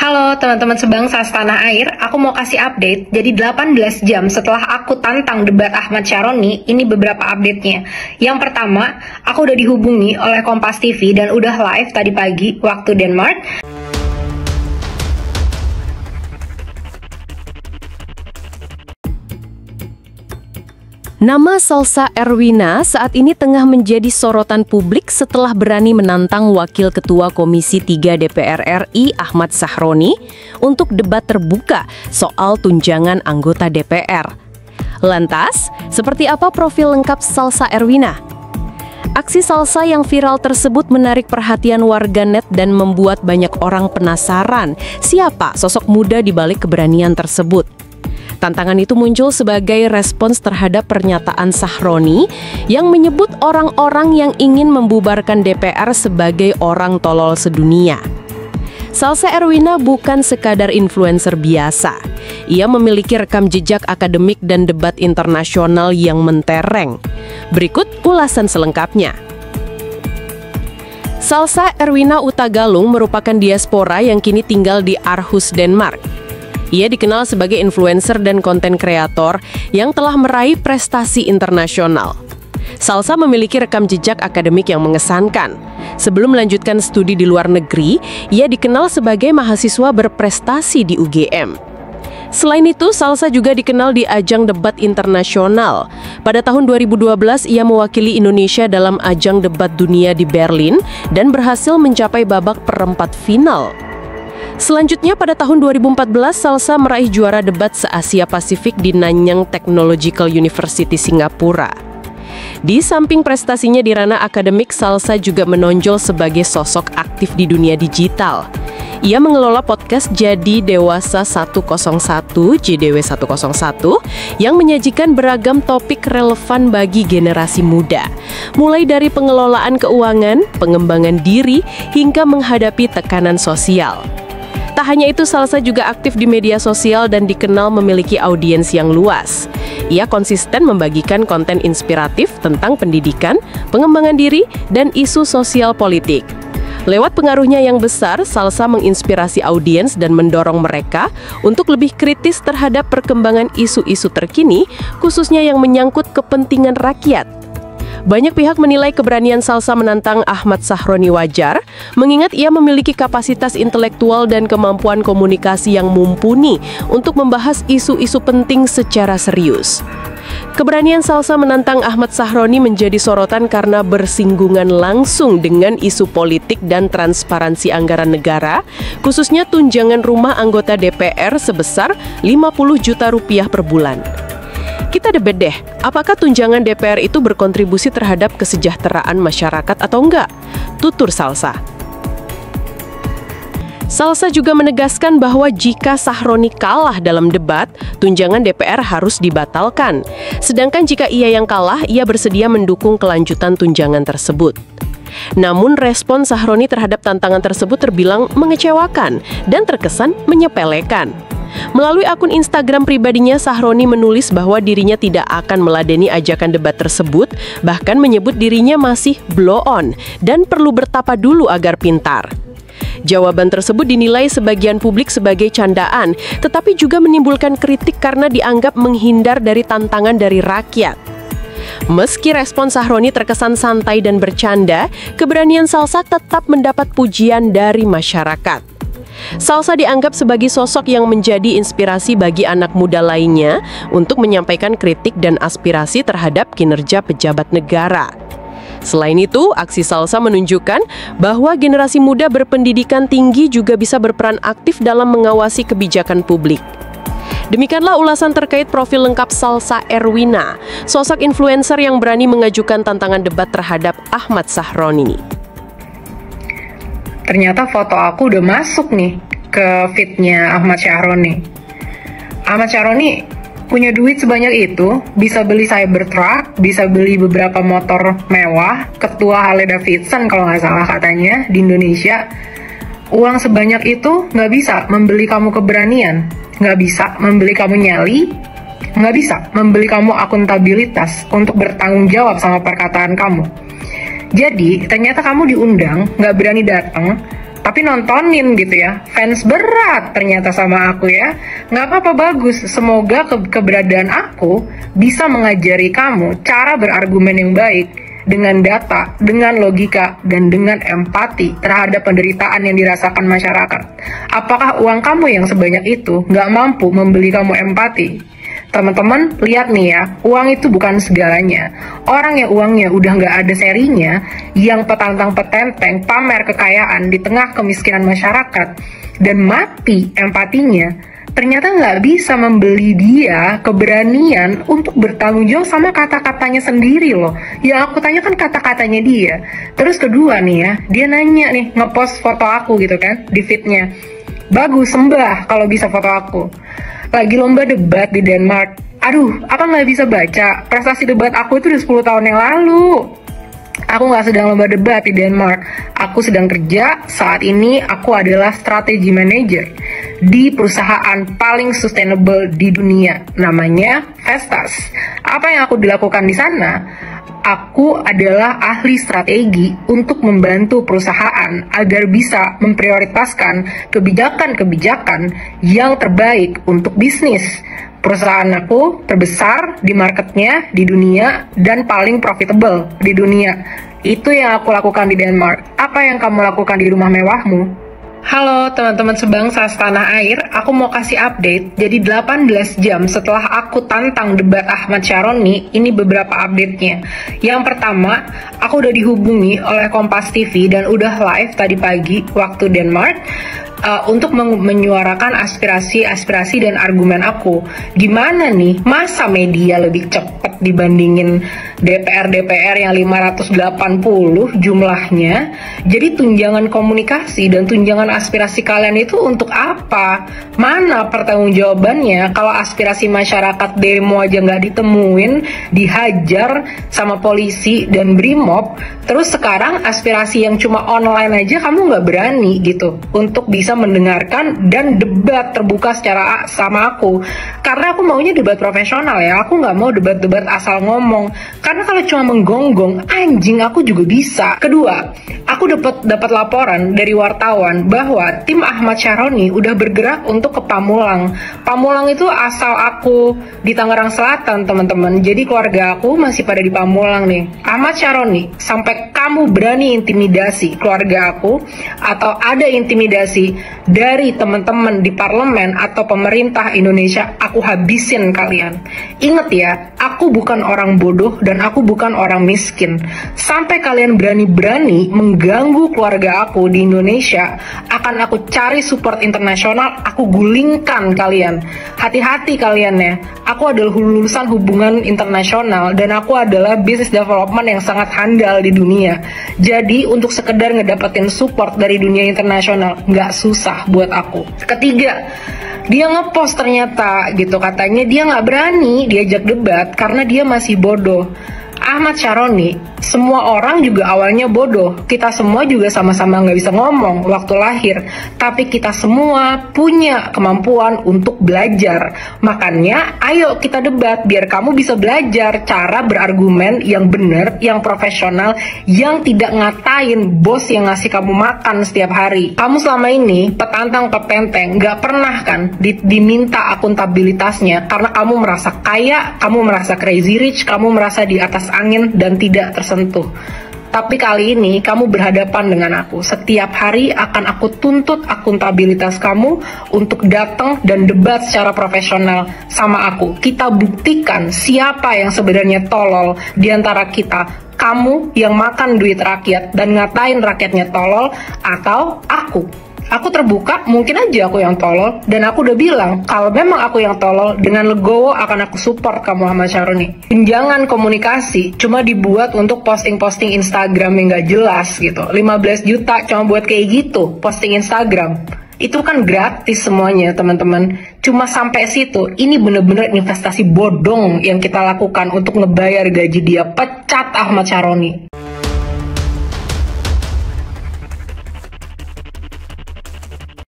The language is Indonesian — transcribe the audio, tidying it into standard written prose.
Halo teman-teman sebangsa setanah air, aku mau kasih update. Jadi 18 jam setelah aku tantang debat Ahmad Syaroni, ini beberapa update-nya. Yang pertama, aku udah dihubungi oleh Kompas TV dan udah live tadi pagi waktu Denmark. Nama Salsa Erwina saat ini tengah menjadi sorotan publik setelah berani menantang Wakil Ketua Komisi 3 DPR RI Ahmad Syaroni untuk debat terbuka soal tunjangan anggota DPR. Lantas, seperti apa profil lengkap Salsa Erwina? Aksi Salsa yang viral tersebut menarik perhatian warganet dan membuat banyak orang penasaran siapa sosok muda di balik keberanian tersebut. Tantangan itu muncul sebagai respons terhadap pernyataan Syaroni yang menyebut orang-orang yang ingin membubarkan DPR sebagai orang tolol sedunia. Salsa Erwina bukan sekadar influencer biasa. Ia memiliki rekam jejak akademik dan debat internasional yang mentereng. Berikut ulasan selengkapnya. Salsa Erwina Utagalung merupakan diaspora yang kini tinggal di Aarhus, Denmark. Ia dikenal sebagai influencer dan konten kreator yang telah meraih prestasi internasional. Salsa memiliki rekam jejak akademik yang mengesankan. Sebelum melanjutkan studi di luar negeri, ia dikenal sebagai mahasiswa berprestasi di UGM. Selain itu, Salsa juga dikenal di ajang debat internasional. Pada tahun 2012, ia mewakili Indonesia dalam ajang debat dunia di Berlin dan berhasil mencapai babak perempat final. Selanjutnya pada tahun 2014, Salsa meraih juara debat se-Asia Pasifik di Nanyang Technological University, Singapura. Di samping prestasinya di ranah akademik, Salsa juga menonjol sebagai sosok aktif di dunia digital. Ia mengelola podcast Jadi Dewasa 101, JDW 101, yang menyajikan beragam topik relevan bagi generasi muda. Mulai dari pengelolaan keuangan, pengembangan diri, hingga menghadapi tekanan sosial. Tak hanya itu, Salsa juga aktif di media sosial dan dikenal memiliki audiens yang luas. Ia konsisten membagikan konten inspiratif tentang pendidikan, pengembangan diri, dan isu sosial politik. Lewat pengaruhnya yang besar, Salsa menginspirasi audiens dan mendorong mereka untuk lebih kritis terhadap perkembangan isu-isu terkini, khususnya yang menyangkut kepentingan rakyat. Banyak pihak menilai keberanian Salsa menantang Ahmad Syaroni wajar, mengingat ia memiliki kapasitas intelektual dan kemampuan komunikasi yang mumpuni untuk membahas isu-isu penting secara serius. Keberanian Salsa menantang Ahmad Syaroni menjadi sorotan karena bersinggungan langsung dengan isu politik dan transparansi anggaran negara, khususnya tunjangan rumah anggota DPR sebesar 50 juta rupiah per bulan. Kita debat deh, apakah tunjangan DPR itu berkontribusi terhadap kesejahteraan masyarakat atau enggak? Tutur Salsa. Salsa juga menegaskan bahwa jika Syaroni kalah dalam debat, tunjangan DPR harus dibatalkan. Sedangkan jika ia yang kalah, ia bersedia mendukung kelanjutan tunjangan tersebut. Namun respon Syaroni terhadap tantangan tersebut terbilang mengecewakan dan terkesan menyepelekan. Melalui akun Instagram pribadinya, Syaroni menulis bahwa dirinya tidak akan meladeni ajakan debat tersebut, bahkan menyebut dirinya masih blow on dan perlu bertapa dulu agar pintar. Jawaban tersebut dinilai sebagian publik sebagai candaan, tetapi juga menimbulkan kritik karena dianggap menghindar dari tantangan dari rakyat. Meski respon Syaroni terkesan santai dan bercanda, keberanian Salsa tetap mendapat pujian dari masyarakat. Salsa dianggap sebagai sosok yang menjadi inspirasi bagi anak muda lainnya untuk menyampaikan kritik dan aspirasi terhadap kinerja pejabat negara. Selain itu, aksi Salsa menunjukkan bahwa generasi muda berpendidikan tinggi juga bisa berperan aktif dalam mengawasi kebijakan publik. Demikianlah ulasan terkait profil lengkap Salsa Erwina, sosok influencer yang berani mengajukan tantangan debat terhadap Ahmad Syaroni. Ternyata foto aku udah masuk nih ke feed-nya Ahmad Syaroni. Ahmad Syaroni punya duit sebanyak itu, bisa beli Cybertruck, bisa beli beberapa motor mewah, ketua Harley Davidson kalau nggak salah katanya di Indonesia. Uang sebanyak itu nggak bisa membeli kamu keberanian, nggak bisa membeli kamu nyali, nggak bisa membeli kamu akuntabilitas untuk bertanggung jawab sama perkataan kamu. Jadi, ternyata kamu diundang, nggak berani datang, tapi nontonin gitu ya. Fans berat ternyata sama aku ya. Nggak apa-apa, bagus. Semoga keberadaan aku bisa mengajari kamu cara berargumen yang baik dengan data, dengan logika, dan dengan empati terhadap penderitaan yang dirasakan masyarakat. Apakah uang kamu yang sebanyak itu nggak mampu membeli kamu empati? Teman-teman, lihat nih ya, uang itu bukan segalanya. Orang yang uangnya udah nggak ada serinya, yang petantang-petenteng pamer kekayaan di tengah kemiskinan masyarakat, dan mati empatinya, ternyata nggak bisa membeli dia keberanian untuk bertanggung jawab sama kata-katanya sendiri loh. Yang aku tanya kan kata-katanya dia. Terus kedua nih ya, dia nanya nih, ngepost foto aku gitu kan, di feednya. Bagus, sembah kalau bisa foto aku. Lagi lomba debat di Denmark. Aduh, apa nggak bisa baca? Prestasi debat aku itu udah 10 tahun yang lalu. Aku nggak sedang lomba debat di Denmark. Aku sedang kerja. Saat ini aku adalah strategi manager di perusahaan paling sustainable di dunia. Namanya Vestas. Apa yang aku dilakukan di sana? Aku adalah ahli strategi untuk membantu perusahaan agar bisa memprioritaskan kebijakan-kebijakan yang terbaik untuk bisnis. Perusahaan aku terbesar di marketnya di dunia dan paling profitable di dunia. Itu yang aku lakukan di Denmark. Apa yang kamu lakukan di rumah mewahmu? Halo teman-teman sebangsa setanah air, aku mau kasih update. Jadi 18 jam setelah aku tantang debat Ahmad Syaroni, ini beberapa update-nya. Yang pertama, aku udah dihubungi oleh Kompas TV dan udah live tadi pagi waktu Denmark untuk menyuarakan aspirasi dan argumen aku. Gimana nih, masa media lebih cepat dibandingin DPR yang 580 jumlahnya? Jadi tunjangan komunikasi dan tunjangan aspirasi kalian itu untuk apa? Mana pertanggungjawabannya kalau aspirasi masyarakat demo aja nggak ditemuin, dihajar sama polisi dan brimob, terus sekarang aspirasi yang cuma online aja kamu nggak berani gitu untuk bisa mendengarkan dan debat terbuka secara sama aku. Karena aku maunya debat profesional ya, aku nggak mau debat-debat asal ngomong. Karena kalau cuma menggonggong, anjing aku juga bisa. Kedua, aku dapat laporan dari wartawan bahwa tim Ahmad Syaroni udah bergerak untuk ke Pamulang. Pamulang itu asal aku di Tangerang Selatan, teman-teman. Jadi keluarga aku masih pada di Pamulang nih. Ahmad Syaroni, sampai kamu berani intimidasi keluarga aku atau ada intimidasi dari teman-teman di parlemen atau pemerintah Indonesia, aku habisin kalian. Ingat ya, aku bukan orang bodoh dan aku bukan orang miskin. Sampai kalian berani-berani mengganggu keluarga aku di Indonesia, akan aku cari support internasional, aku gulingkan kalian. Hati-hati kalian ya, aku adalah lulusan hubungan internasional dan aku adalah business development yang sangat handal di dunia. Jadi untuk sekedar ngedapetin support dari dunia internasional nggak susah buat aku. Ketiga, dia ngepost ternyata gitu, katanya dia nggak berani diajak debat karena dia masih bodoh. Ahmad Syaroni, semua orang juga awalnya bodoh. Kita semua juga sama-sama nggak bisa ngomong waktu lahir. Tapi kita semua punya kemampuan untuk belajar. Makanya ayo kita debat biar kamu bisa belajar cara berargumen yang benar, yang profesional, yang tidak ngatain bos yang ngasih kamu makan setiap hari. Kamu selama ini petantang-petenteng nggak pernah kan diminta akuntabilitasnya karena kamu merasa kaya, kamu merasa crazy rich, kamu merasa di atas angin dan tidak tersentuh. Tapi kali ini kamu berhadapan dengan aku. Setiap hari akan aku tuntut akuntabilitas kamu untuk datang dan debat secara profesional sama aku. Kita buktikan siapa yang sebenarnya tolol di antara kita. Kamu yang makan duit rakyat dan ngatain rakyatnya tolol, atau aku? Aku terbuka, mungkin aja aku yang tolol, dan aku udah bilang kalau memang aku yang tolol, dengan legowo akan aku support kamu Ahmad Syaroni. Tunjangan komunikasi cuma dibuat untuk posting-posting Instagram yang gak jelas gitu. 15 juta cuma buat kayak gitu, posting Instagram. Itu kan gratis semuanya teman-teman. Cuma sampai situ. Ini bener-bener investasi bodong yang kita lakukan untuk ngebayar gaji dia. Pecat Ahmad Syaroni.